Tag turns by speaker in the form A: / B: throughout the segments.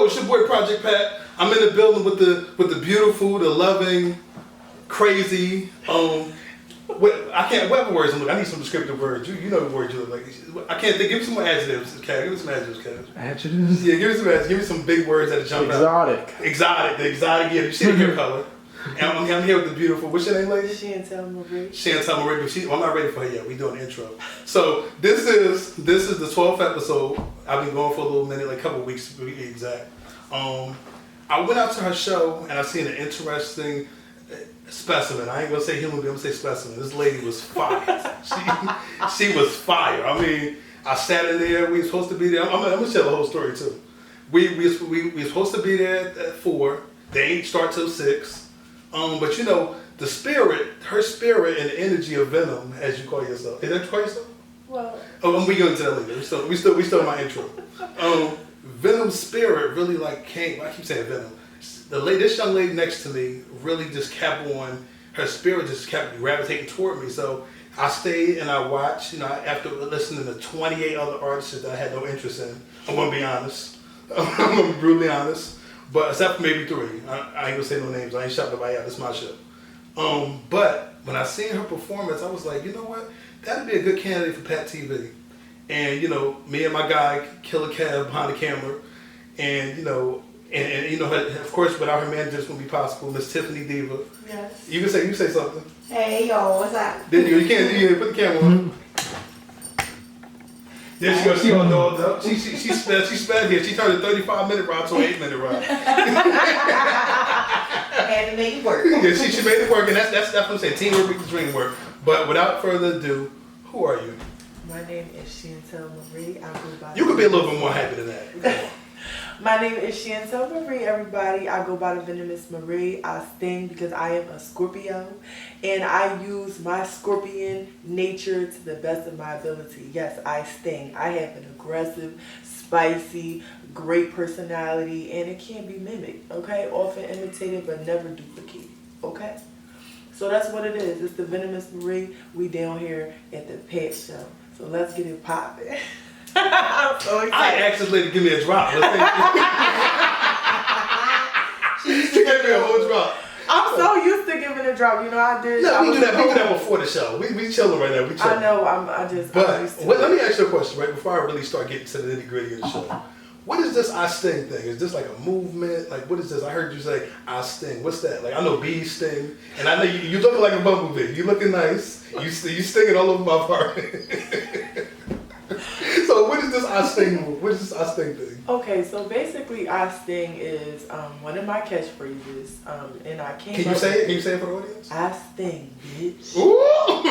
A: Yo, it's your boy Project Pat. I'm in the building with the beautiful, the loving, crazy. Whatever words I'm looking. I need some descriptive words. You know the words you look like. I can't think. Give me some more adjectives, Kev. Give me some adjectives, Kev.
B: Adjectives?
A: Yeah, give me some adjectives. Give me some big words that jump
B: out.
A: Exotic. The exotic. Yeah, you see the hair color. And I'm here with the beautiful. What's your name, lady?
C: Shantell Marie.
A: Shantell Marie. I'm not ready for her yet. We doing an intro. So this is the 12th episode. I've been going for a little minute, like a couple weeks to be exact. I went out to her show and I seen an interesting specimen. I ain't gonna say human being, I'm gonna say specimen. This lady was fire. she was fire. I mean, I sat in there. We were supposed to be there. I'm gonna tell the whole story too. We were supposed to be there at 4. They ain't start till 6. But you know, the spirit, her spirit and the energy of Venom, as you call yourself. Is that what you call yourself?
C: Well.
A: We going into that later. We still in my intro. Venom's spirit really came. I keep saying Venom. This young lady next to me really just kept on. Her spirit just kept gravitating toward me. So I stayed and I watched. You know, after listening to 28 other artists that I had no interest in. I'm gonna be honest. I'm gonna be brutally honest. But except for maybe 3. I ain't gonna say no names. I ain't shouting nobody out. This is my show. But when I seen her performance, I was like, you know what? That'd be a good candidate for Pat TV. And you know, me and my guy, Killer Kev, behind the camera, and you know, and you know, of course, without her manager, it's gonna be possible. Miss Tiffany Diva.
C: Yes.
A: You say something.
C: Hey yo, what's up?
A: Then you can't put the camera on. There she goes. She all dolled up. She sped here. She turned a 35-minute ride to an 8-minute ride.
C: Had to make it work.
A: Yeah, she made it work, and that's what I'm saying. Teamwork makes the dream work. But without further ado, who are you?
C: My name is Shantell Marie. I go by.
A: You could be a little bit more happy than that.
C: My name is Shantell Marie, everybody. I go by the Venomous Marie. I sting because I am a Scorpio. And I use my Scorpion nature to the best of my ability. Yes, I sting. I have an aggressive, spicy, great personality, and it can't be mimicked, okay? Often imitated, but never duplicated, okay? So that's what it is. It's the Venomous Marie. We down here at the Pet Show. So let's get it popping. I'm so excited.
A: I asked this lady to give me a drop. She gave me a whole drop.
C: I'm so used to giving a drop. You know, I did.
A: No, we do that before the show. We chilling right now. We chilling.
C: I know. I'm used to
A: let me ask you a question, right? Before I really start getting to the nitty gritty of the show. What is this I sting thing? Is this like a movement? Like, what is this? I heard you say I sting. What's that? Like, I know bees sting, and I know you looking like a bumblebee. You looking nice. You stinging all over my apartment. So what is this I sting? What is this I sting thing?
C: Okay, so basically, I sting is one of my catchphrases, and I came.
A: Can you say it? Can you say it for the audience?
C: I sting, bitch.
A: Ooh!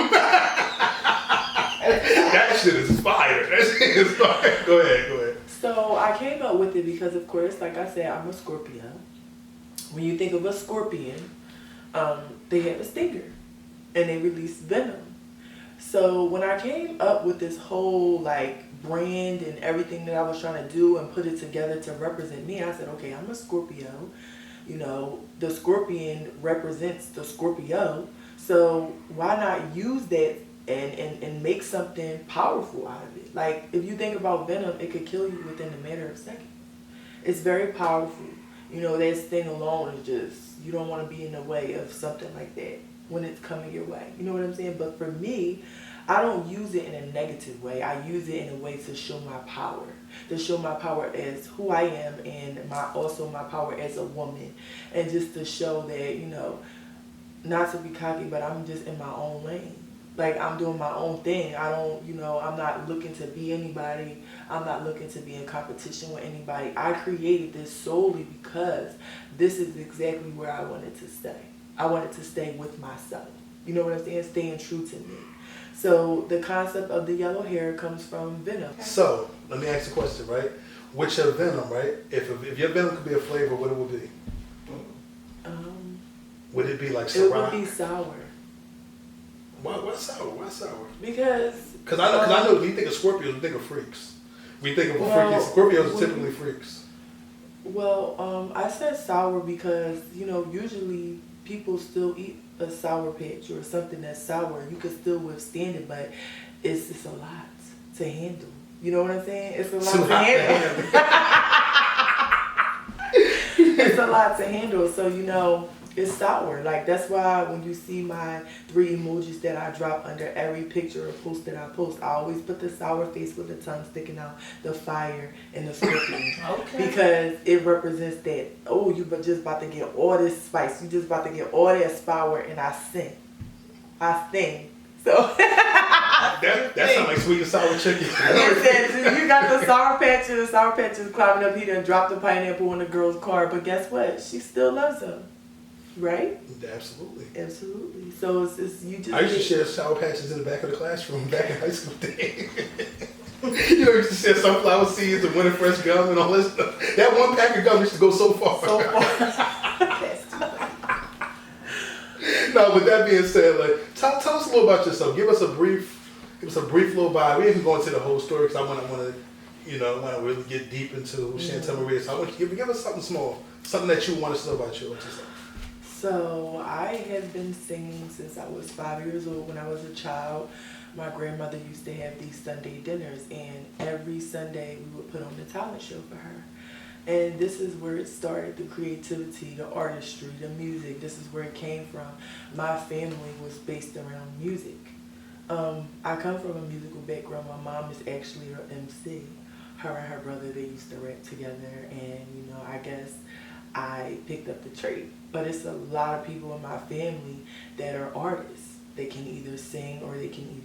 A: That shit is fire. That shit is fire. Go ahead.
C: So I came up with it because, of course, like I said, I'm a Scorpio. When you think of a scorpion, they have a stinger, and they release venom. So when I came up with this whole brand and everything that I was trying to do and put it together to represent me, I said, okay, I'm a Scorpio. You know, the scorpion represents the Scorpio. So why not use that and make something powerful out of it? Like, if you think about venom, it could kill you within a matter of seconds. It's very powerful. You know, that sting alone is just, you don't want to be in the way of something like that when it's coming your way. You know what I'm saying? But for me, I don't use it in a negative way. I use it in a way to show my power. To show my power as who I am, and also my power as a woman. And just to show that, you know, not to be cocky, but I'm just in my own lane. Like, I'm doing my own thing. I don't, you know, I'm not looking to be anybody. I'm not looking to be in competition with anybody. I created this solely because this is exactly where I wanted to stay. I wanted to stay with myself. You know what I'm saying? Staying true to me. So the concept of the yellow hair comes from venom.
A: So let me ask the question, right? What's your venom, right? If your venom could be a flavor, what it would be? Would it be like Ciroc?
C: It would be sour.
A: Why sour? Why sour?
C: Because
A: I know when you think of Scorpios, we think of freaks. We think of freaky. Scorpios are typically freaks.
C: Well, I said sour because, you know, usually people still eat a Sour Patch or something that's sour. You can still withstand it, but it's just a lot to handle. You know what I'm saying? It's a lot to handle. it's a lot to handle. So, you know, it's sour. Like, that's why when you see my 3 emojis that I drop under every picture or post that I post, I always put the sour face with the tongue sticking out, the fire, and the scorpion.
B: Okay.
C: Because it represents that, oh, you just about to get all this spice. You just about to get all that power, and I sing. So
A: that sounds like sweet and sour chicken.
C: you got the Sour Patch, and the Sour Patch is climbing up here and dropped the pineapple in the girl's car. But guess what? She still loves him. Right?
A: Absolutely.
C: Absolutely. So it's you just.
A: I used to share Sour Patches in the back of the classroom back in high school days. You know, I used to share sunflower seeds and winter fresh gum and all this stuff. That one pack of gum used to go so far.
C: So far. That's too funny.
A: No, with that being said, like, tell us a little about yourself. Give us a brief little bio. We ain't even going into the whole story because I want to really get deep into Shantell Marie. So I want you to give us something small, something that you want us to know about you.
C: So I have been singing since I was 5 years old. When I was a child, my grandmother used to have these Sunday dinners, and every Sunday we would put on the talent show for her. And this is where it started, the creativity, the artistry, the music. This is where it came from. My family was based around music. I come from a musical background. My mom is actually an MC. Her and her brother, they used to rap together, and you know, I guess I picked up the trade. But it's a lot of people in my family that are artists. They can either sing or they can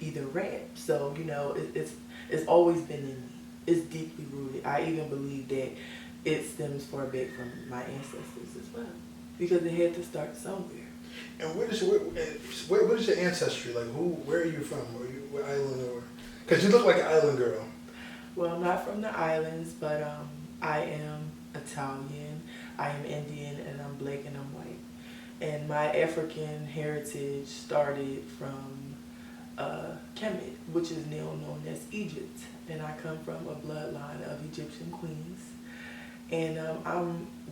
C: either rap. So, you know, it's always been in me. It's deeply rooted. I even believe that it stems far back from my ancestors as well, because it had to start somewhere.
A: And what is your ancestry? Like, where are you from? What island or? Because you look like an island girl.
C: Well, I'm not from the islands, but I am Italian, I am Indian, and I'm black and I'm white. And my African heritage started from Kemet, which is now known as Egypt. And I come from a bloodline of Egyptian queens. And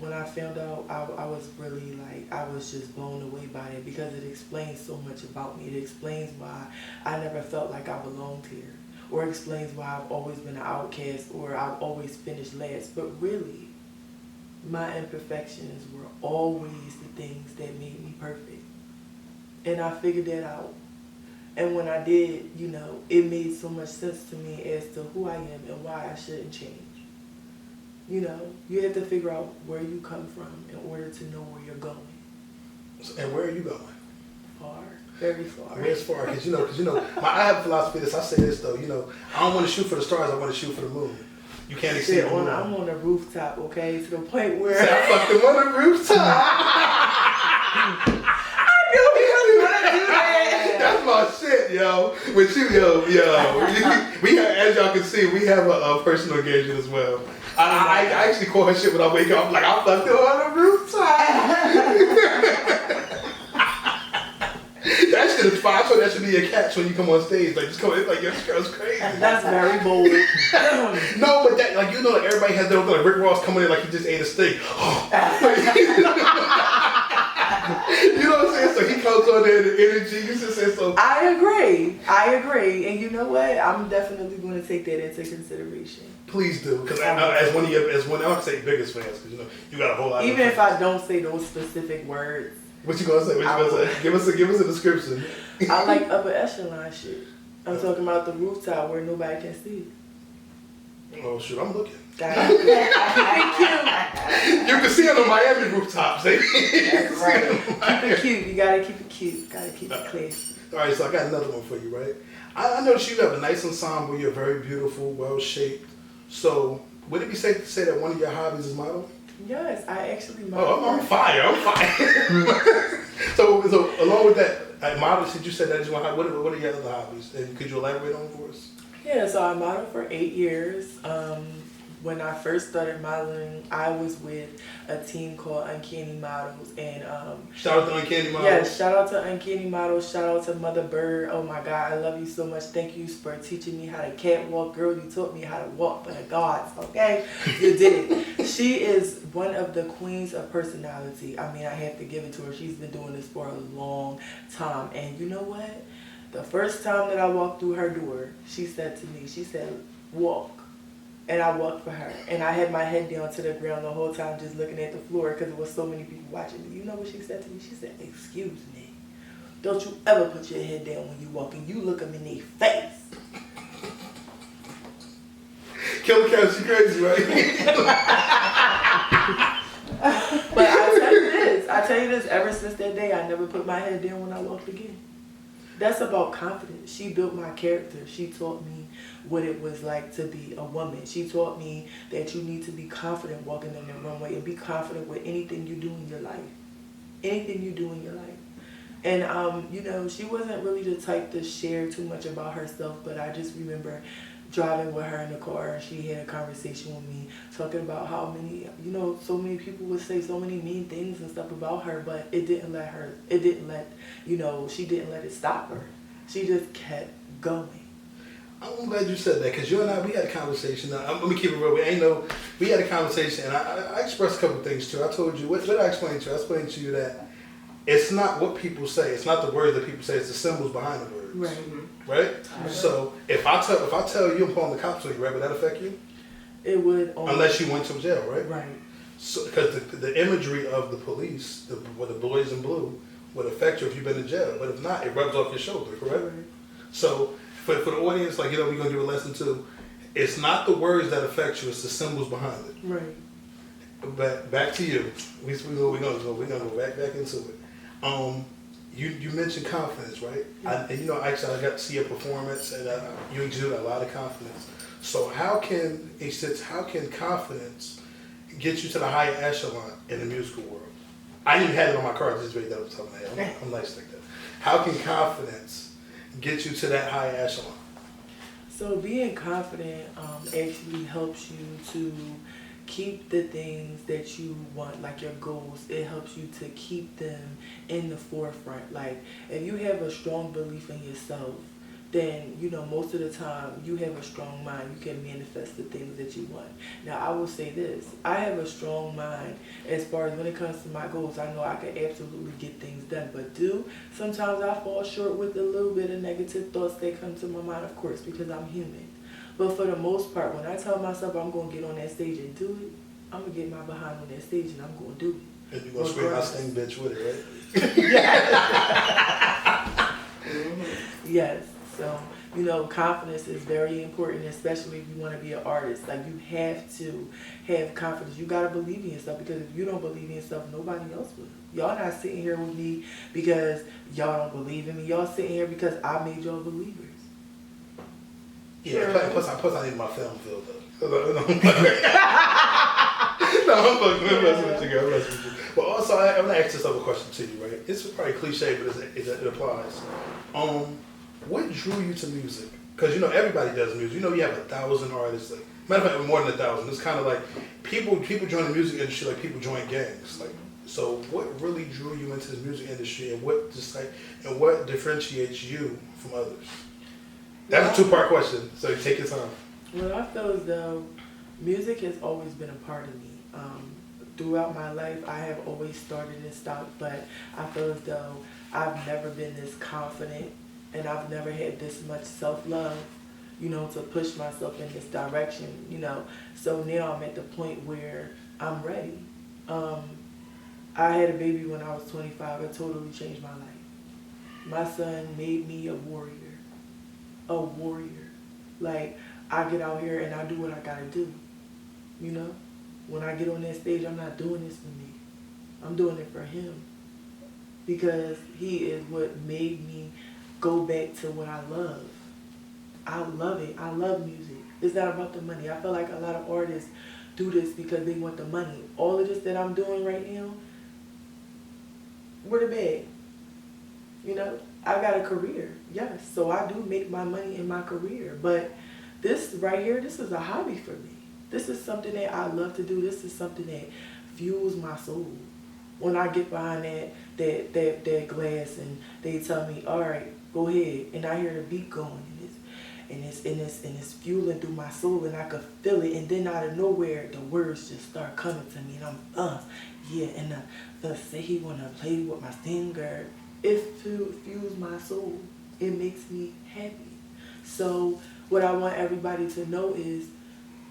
C: when I found out, I was really like, I was just blown away by it, because it explains so much about me. It explains why I never felt like I belonged here, or explains why I've always been an outcast, or I've always finished last. But really, my imperfections were always the things that made me perfect. And I figured that out. And when I did, you know, it made so much sense to me as to who I am and why I shouldn't change. You know, you have to figure out where you come from in order to know where you're going.
A: And where are you going?
C: Far. Very far.
A: Where's far? Because you know, I have a philosophy of this. I say this though, you know, I don't want to shoot for the stars. I want to shoot for the moon. You can't exceed the moon. I'm
C: on a rooftop, okay, to the point where
A: I fucked him on the rooftop.
C: I knew he was gonna do that.
A: That's my shit, yo. With you, yo. We have, as y'all can see, we have a personal engagement as well. I actually call her shit when I wake up. I'm like, I fucked her on the rooftop. That shit is fire. So that should be a catch when you come on stage. Like, just come in, like, yo, this girl's crazy.
C: That's very bold.
A: No, but that, like, you know, like, everybody has their own, like, Rick Ross coming in like he just ate a steak. You know what I'm saying? So he comes on there, the energy, you just say so.
C: I agree. And you know what? I'm definitely going to take that into consideration.
A: Please do, because as one I don't say biggest fans, because you know you got a whole lot.
C: Even if I don't say those specific words.
A: What you gonna say? Give us a description.
C: I like upper echelon shit. I'm talking about the rooftop where nobody can see.
A: Oh shoot, I'm looking.
C: Keep it cute.
A: You can see it on Miami rooftops.
C: That's right. Keep it cute. You gotta keep it cute. Gotta keep it classy.
A: All right, so I got another one for you, right? I noticed you have a nice ensemble. You're very beautiful, well shaped. So, would it be safe to say that one of your hobbies is modeling?
C: Yes, I actually model.
A: Oh, I'm fire. So along with that, model, since you said that is one hobby, what are your other hobbies? And could you elaborate on for us?
C: Yeah, so I modeled for 8 years. When I first started modeling, I was with a team called Uncanny Models, and
A: shout out to Uncanny Models.
C: Yes, shout out to Uncanny Models. Shout out to Mother Bird. Oh my God, I love you so much. Thank you for teaching me how to catwalk, girl. You taught me how to walk for the gods. Okay, you did it. She is one of the queens of personality. I mean, I have to give it to her. She's been doing this for a long time, and you know what? The first time that I walked through her door, she said to me, she said, "Walk." And I walked for her. And I had my head down to the ground the whole time just looking at the floor because there was so many people watching me. You know what she said to me? She said, "Excuse me. Don't you ever put your head down when you walk and you look them in their face."
A: Killer Cat, she crazy, right?
C: But I tell you this, ever since that day, I never put my head down when I walked again. That's about confidence. She built my character. She taught me what it was like to be a woman. She taught me that you need to be confident walking in the runway and be confident with anything you do in your life. Anything you do in your life. And, you know, she wasn't really the type to share too much about herself, but I just remember driving with her in the car, and she had a conversation with me talking about how many, you know, so many people would say so many mean things and stuff about her, but she didn't let it stop her. She just kept going.
A: I'm glad you said that, because you and I, we had a conversation. Let me keep it real. We had a conversation, and I expressed a couple of things too. I told you, what did I explain to you? I explained to you that it's not what people say. It's not the words that people say. It's the symbols behind the words.
C: Right.
A: Right? So if I tell you I'm calling the cops on you, right, would that affect you?
C: It would.
A: Unless you went to jail, right?
C: Right.
A: So because the imagery of the police, the boys in blue, would affect you if you've been in jail. But if not, it rubs off your shoulder, correct?
C: Right.
A: So for the audience, like, you know, we're gonna give a lesson too. It's not the words that affect you; it's the symbols behind it.
C: Right.
A: Back to you. We're gonna go back into it. You mentioned confidence, right?
C: Yeah.
A: And you know, actually, I got to see your performance, and you exude a lot of confidence. So how can confidence get you to the higher echelon in the musical world? I didn't even have it on my card. Just read that off the top of my head. I'm nice like that. How can confidence get you to that higher echelon?
C: So being confident actually helps you to keep the things that you want, like your goals. It helps you to keep them in the forefront. Like, if you have a strong belief in yourself, then, you know, most of the time you have a strong mind. You can manifest the things that you want. Now, I will say this. I have a strong mind as far as when it comes to my goals. I know I can absolutely get things done. But sometimes I fall short with a little bit of negative thoughts that come to my mind, of course, because I'm human. But for the most part, when I tell myself I'm going to get on that stage and do it, I'm going to get my behind on that stage and I'm going to do it.
A: And you're going to scream my sting bitch with it, right?
C: Yes. So, you know, confidence is very important, especially if you want to be an artist. Like, you have to have confidence. You got to believe in yourself, because if you don't believe in yourself, nobody else will. Y'all not sitting here with me because y'all don't believe in me. Y'all sitting here because I made y'all believers.
A: Yeah, plus I need my film filled up. No, I'm messing with you. But also, I'm gonna ask this other question to you, right? It's probably cliche, but it applies. What drew you to music? Because, you know, everybody does music. You know, you have 1,000 artists. Like, matter of fact, more than 1,000. It's kind of like people join the music industry like people join gangs. Like, so what really drew you into the music industry, and what differentiates you from others? That's a two-part question, so take your time.
C: Well, I feel as though music has always been a part of me. Throughout my life, I have always started and stopped, but I feel as though I've never been this confident, and I've never had this much self-love, you know, to push myself in this direction, you know. So now I'm at the point where I'm ready. I had a baby when I was 25. It totally changed my life. My son made me a warrior. A warrior. Like, I get out here and I do what I gotta do. You know? When I get on that stage, I'm not doing this for me. I'm doing it for him. Because he is what made me go back to what I love. I love it. I love music. It's not about the money. I feel like a lot of artists do this because they want the money. All of this that I'm doing right now, where the bag? You know? I got a career, yes. So I do make my money in my career. But this right here, this is a hobby for me. This is something that I love to do. This is something that fuels my soul. When I get behind that glass and they tell me, all right, go ahead, and I hear the beat going, and it's fueling through my soul, and I could feel it, and then out of nowhere, the words just start coming to me, and I'm, yeah, and the say he wanna play with my finger. It fuels my soul. It makes me happy. So what I want everybody to know is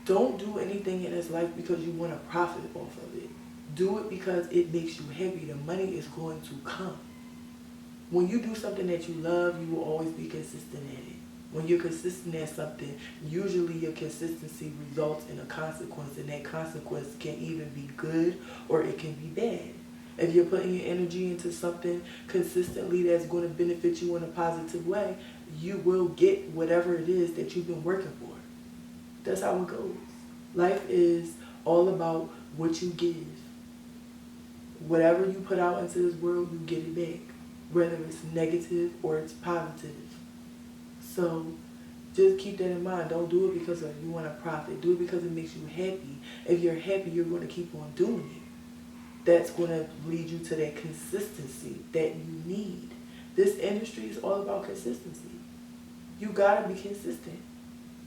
C: Don't do anything in this life because you want to profit off of it. Do it because it makes you happy. The money is going to come. When you do something that you love, you will always be consistent at it. When you're consistent at something, usually your consistency results in a consequence, and that consequence can either be good or it can be bad. If you're putting your energy into something consistently that's going to benefit you in a positive way, you will get whatever it is that you've been working for. That's how it goes. Life is all about what you give. Whatever you put out into this world, you get it back, whether it's negative or it's positive. So just keep that in mind. Don't do it because you want to profit. Do it because it makes you happy. If you're happy, you're going to keep on doing it. That's going to lead you to that consistency that you need. This industry is all about consistency. You got to be consistent.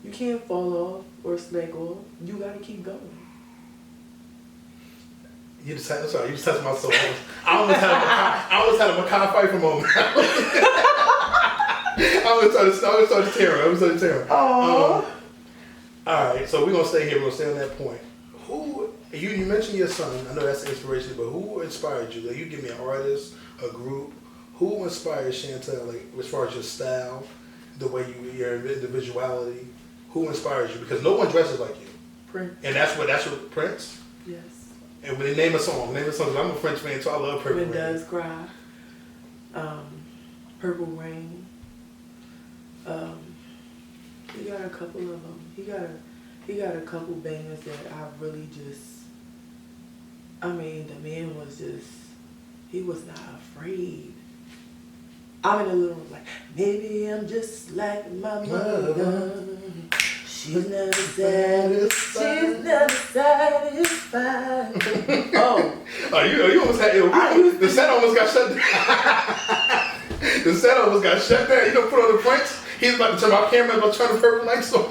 C: You can't fall off or slack off. You got to keep going.
A: You just touched my soul. I almost had a Makai Pfeiffer moment. I was starting to tear her. All right, so we're going to stay here. We're going to stay on that point. Who, you mentioned your son. I know that's the inspiration, but who inspired you? Like, you give me an artist, a group. Who inspired Shantell, like, as far as your style, the way your individuality? Who inspires you? Because no one dresses like you.
C: Prince.
A: And that's what Prince?
C: Yes.
A: And when they name a song, I'm a French fan, so I love Purple Rain.
C: When Doves Cry. Purple Rain. He got a couple of them. He got a couple bangers that I really just, the man was just, he was not afraid. I'm in the living room like, maybe I'm just like my mother. She's never satisfied. She's never satisfied.
A: You almost had, the set almost got shut down. The set almost got shut down. You don't put on the Prince. He's about to turn my camera, about to turn the purple lights on.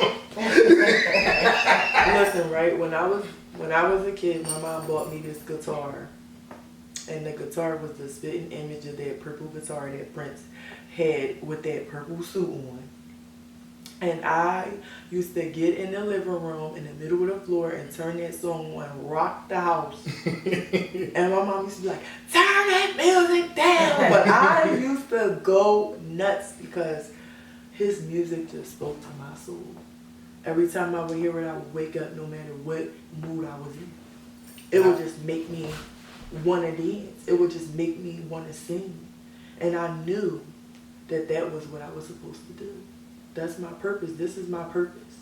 C: Listen, right, when I was a kid, my mom bought me this guitar. And the guitar was the spitting image of that purple guitar that Prince had with that purple suit on. And I used to get in the living room in the middle of the floor and turn that song on and rock the house. And my mom used to be like, turn that music down. But I used to go nuts because his music just spoke to my soul. Every time I would hear it, I would wake up no matter what mood I was in. It would just make me want to dance. It would just make me want to sing. And I knew that was what I was supposed to do. That's my purpose. This is my purpose.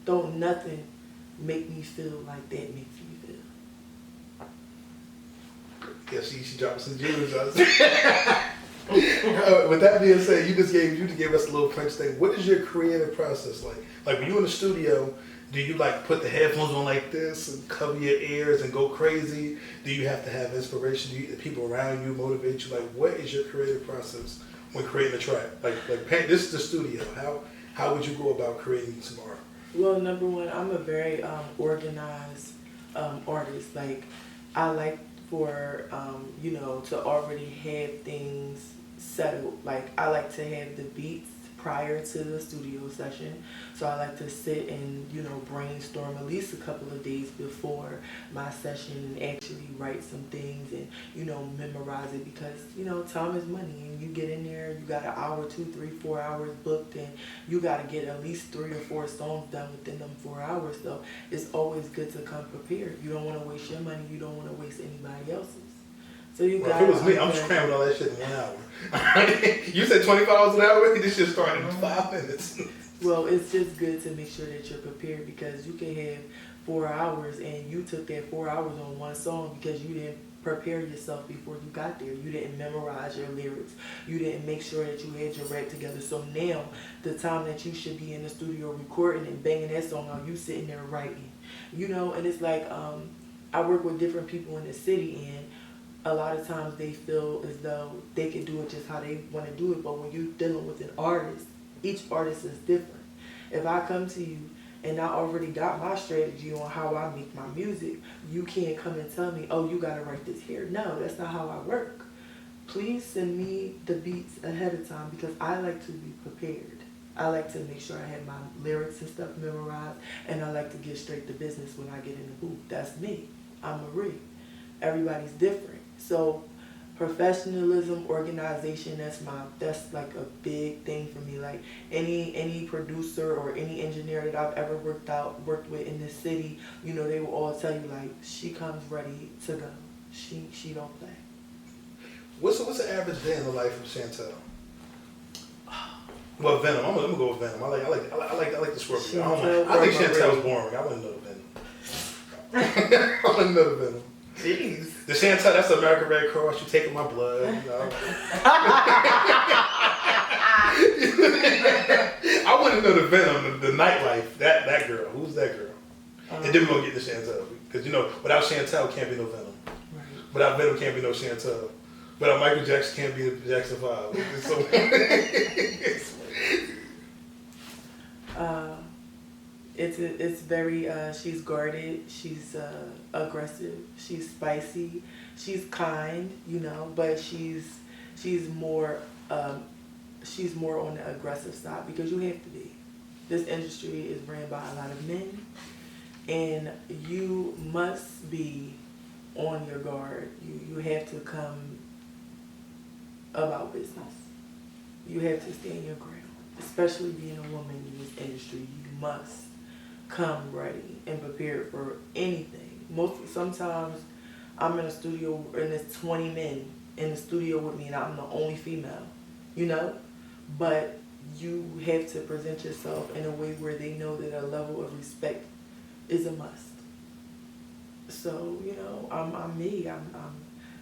C: Don't nothing make me feel like that makes me feel.
A: Yeah, she dropped some jewels. With that being said, you just gave us a little Prince thing. What is your creative process like? Like when you're in the studio, do you like put the headphones on like this and cover your ears and go crazy? Do you have to have inspiration? Do the people around you motivate you? Like, what is your creative process when creating a track? Like this is the studio. How would you go about creating some art?
C: Well, number one, I'm a very organized artist. Like, I like for to already have things settled. Like, I like to have the beats prior to the studio session. So I like to sit and, brainstorm at least a couple of days before my session and actually write some things and, memorize it because, time is money and you get in there, you got an hour, 2, 3, 4 hours booked and you got to get at least 3 or 4 songs done within them 4 hours. So it's always good to come prepared. You don't want to waste your money. You don't want to waste anybody else's. So you got.
A: If it was me, I'm just cramming all that shit in 1 hour. You said $25 an hour. This shit started in 5 minutes.
C: Well, it's just good to make sure that you're prepared because you can have 4 hours and you took that 4 hours on one song because you didn't prepare yourself before you got there. You didn't memorize your lyrics. You didn't make sure that you had your rap together. So now, the time that you should be in the studio recording and banging that song out, you sitting there writing. And it's like I work with different people in the city and a lot of times they feel as though they can do it just how they want to do it. But when you're dealing with an artist, each artist is different. If I come to you and I already got my strategy on how I make my music, you can't come and tell me, oh, you got to write this here. No, that's not how I work. Please send me the beats ahead of time because I like to be prepared. I like to make sure I have my lyrics and stuff memorized, and I like to get straight to business when I get in the booth. That's me. I'm Marie. Everybody's different. So professionalism, organization, that's like a big thing for me. Like any producer or any engineer that I've ever worked with in this city, you know, they will all tell you like, she comes ready to go. She don't play.
A: What's the average day in the life of Shantell? Well, Venom. I'm gonna go with Venom. I like the Scorpio. I think Shantell's boring. I wouldn't know Venom. I wouldn't know the Venom.
C: Jeez.
A: The Shantell, that's the American Red Cross. You taking my blood, you know. I want to know the Venom, the nightlife. That girl. Who's that girl? And then we're gonna get to Shantell, because you know, without Shantell can't be no Venom.
C: Right.
A: Without Venom can't be no Shantell. Without Michael Jackson can't be the Jackson 5. So,
C: it's very she's guarded, she's aggressive, she's spicy, she's kind, you know, but she's more on the aggressive side, because you have to be. This industry is ran by a lot of men, and you must be on your guard. You have to come about business. You have to stand your ground, especially being a woman in this industry. You must come ready and prepared for anything. Sometimes I'm in a studio and there's 20 men in the studio with me and I'm the only female, you know? But you have to present yourself in a way where they know that a level of respect is a must. So, you know, I'm me.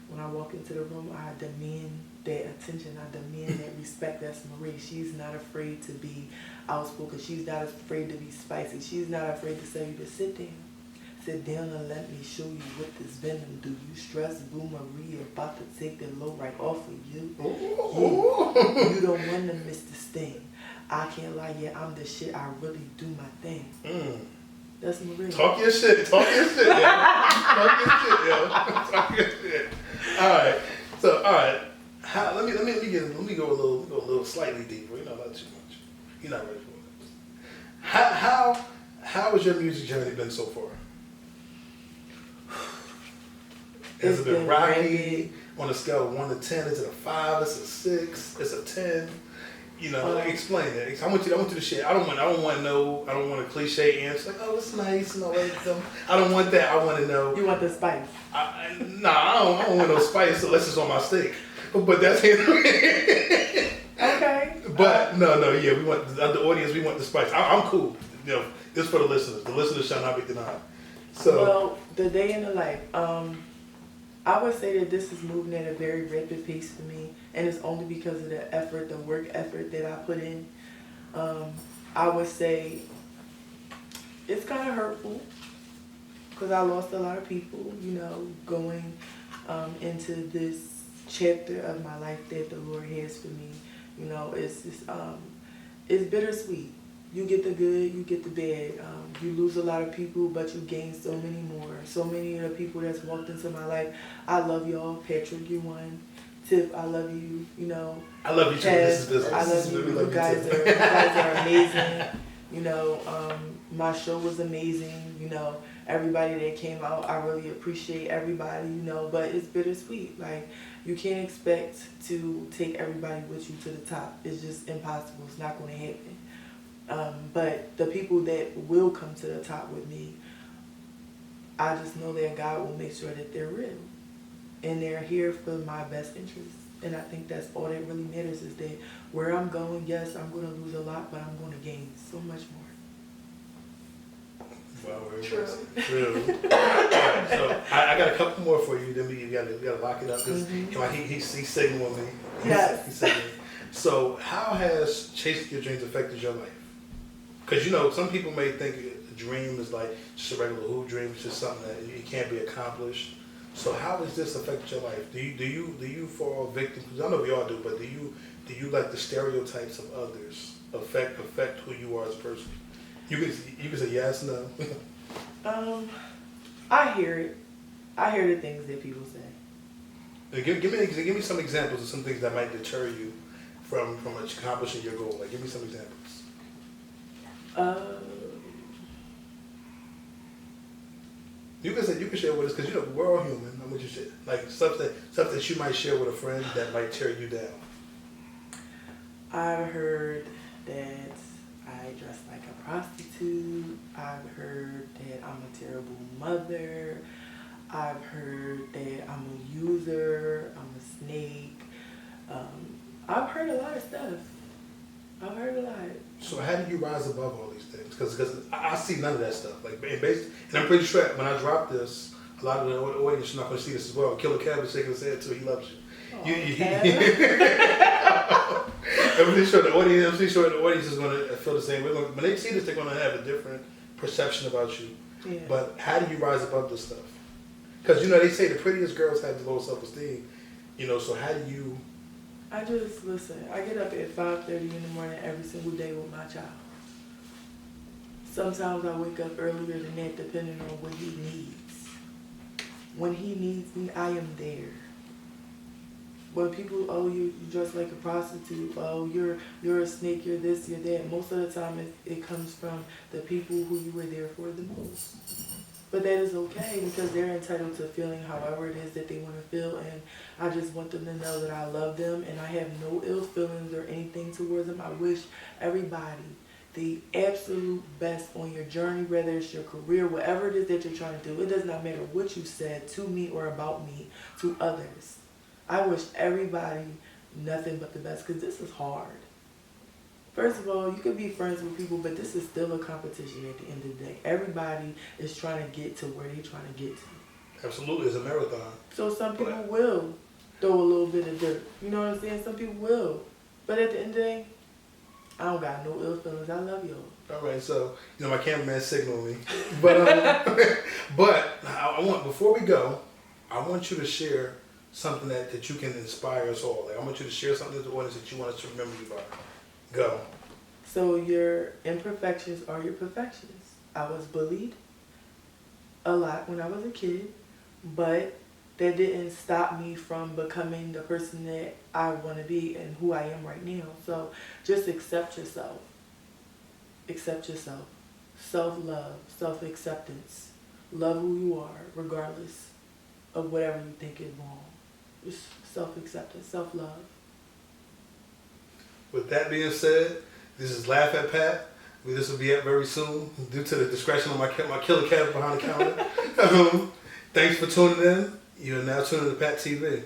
C: When I walk into the room, I demand that attention, I demand that respect. That's Marie. She's not afraid to be outspoken. She's not afraid to be spicy. She's not afraid to say you to sit down. Sit down and let me show you what this venom do. You stress, Boo Marie, about to take the load right off of you. Yeah. You don't want to miss this thing. I can't lie, yeah, I'm the shit. I really do my thing. That's Marie.
A: Talk your shit, yo. Talk your shit, yo. Talk your shit. All right. So, all right. Let me go a little slightly deeper. You know, not too much. You're not ready for it. How has your music journey been so far? Has it been rocky? On a scale of 1 to 10, is it a 5? Is it a 6? Is it a 10? You know, explain that. I want you to share. I don't want a cliche answer like, oh, it's nice and all that stuff. I don't want that. I want to know.
C: You want the spice?
A: I don't want no spice unless it's on my steak. But that's it.
C: Okay.
A: But no, yeah, we want the audience. We want the spice. I'm cool. You know, this for the listeners. The listeners shall not be denied. So,
C: well, the day in the life. I would say that this is moving at a very rapid pace for me, and it's only because of the effort, the work effort that I put in. I would say it's kind of hurtful because I lost a lot of people, you know, going into this chapter of my life that the Lord has for me. You know, it's bittersweet. You get the good, you get the bad. You lose a lot of people, but you gain so many more. So many of the people that's walked into my life. I love y'all. Patrick, you won. Tip, I love you. You know.
A: I love you too. This is business.
C: I love you. You guys are amazing. You know, my show was amazing. You know, everybody that came out, I really appreciate everybody. You know, but it's bittersweet. Like, you can't expect to take everybody with you to the top. It's just impossible. It's not going to happen. But the people that will come to the top with me, I just know that God will make sure that they're real. And they're here for my best interests. And I think that's all that really matters, is that where I'm going, yes, I'm going to lose a lot, but I'm going to gain so much more.
A: Wow, true. Right, so I got a couple more for you. Then we gotta lock it up because he's signaling me.
C: Yes.
A: He's signaling. So how has chasing your dreams affected your life? Because, you know, some people may think a dream is like just a regular hoop dream. It's just something that it can't be accomplished. So how has this affected your life? Do you fall victim? Because I know we all do, but do you let the stereotypes of others affect who you are as a person? You can say yes, no.
C: I hear it. I hear the things that people say.
A: Give me some examples of some things that might deter you from accomplishing your goal. Like, give me some examples. You can share with us because we're all human. I'm what you said. Like stuff that you might share with a friend that might tear you down.
C: I've heard that I dress like a prostitute. I've heard that I'm a terrible mother. I've heard that I'm a user. I'm a snake. I've heard a lot of stuff. I've heard a lot.
A: So how do you rise above all these things? Because I see none of that stuff. Like, and I'm pretty sure when I drop this, a lot of the audience is not going to see this as well. Killer Cab is shaking his head too. He loves you.
C: Oh,
A: I'm pretty sure the audience is going to feel the same way. When they see this, they're going to have a different perception about you.
C: Yeah.
A: But how do you rise above this stuff? Because they say the prettiest girls have the lowest self-esteem. So how do you?
C: I just listen. I get up at 5:30 in the morning every single day with my child. Sometimes I wake up earlier than that, depending on what he needs. When he needs me, I am there. When people, oh, you dress like a prostitute, oh, you're a snake, you're this, you're that. Most of the time, it comes from the people who you were there for the most. But that is okay because they're entitled to feeling however it is that they want to feel, and I just want them to know that I love them and I have no ill feelings or anything towards them. I wish everybody the absolute best on your journey, whether it's your career, whatever it is that you're trying to do. It does not matter what you said to me or about me to others. I wish everybody nothing but the best because this is hard. First of all, you can be friends with people, but this is still a competition at the end of the day. Everybody is trying to get to where they're trying to get to.
A: Absolutely, it's a marathon.
C: So some people will throw a little bit of dirt. You know what I'm saying? Some people will. But at the end of the day, I don't got no ill feelings. I love y'all.
A: All right, so, my cameraman signaled me. But but I want, before we go, I want you to share something that you can inspire us all. Like, I want you to share something to the audience that you want us to remember you by. Go.
C: So your imperfections are your perfections. I was bullied a lot when I was a kid, but that didn't stop me from becoming the person that I want to be and who I am right now. So just accept yourself. Accept yourself. Self-love, self-acceptance. Love who you are, regardless of whatever you think is wrong. Just self-acceptance, self-love.
A: With that being said, this is Laugh at Pat. This will be up very soon due to the discretion of my killer cat behind the counter. Thanks for tuning in. You are now tuning to Pat TV.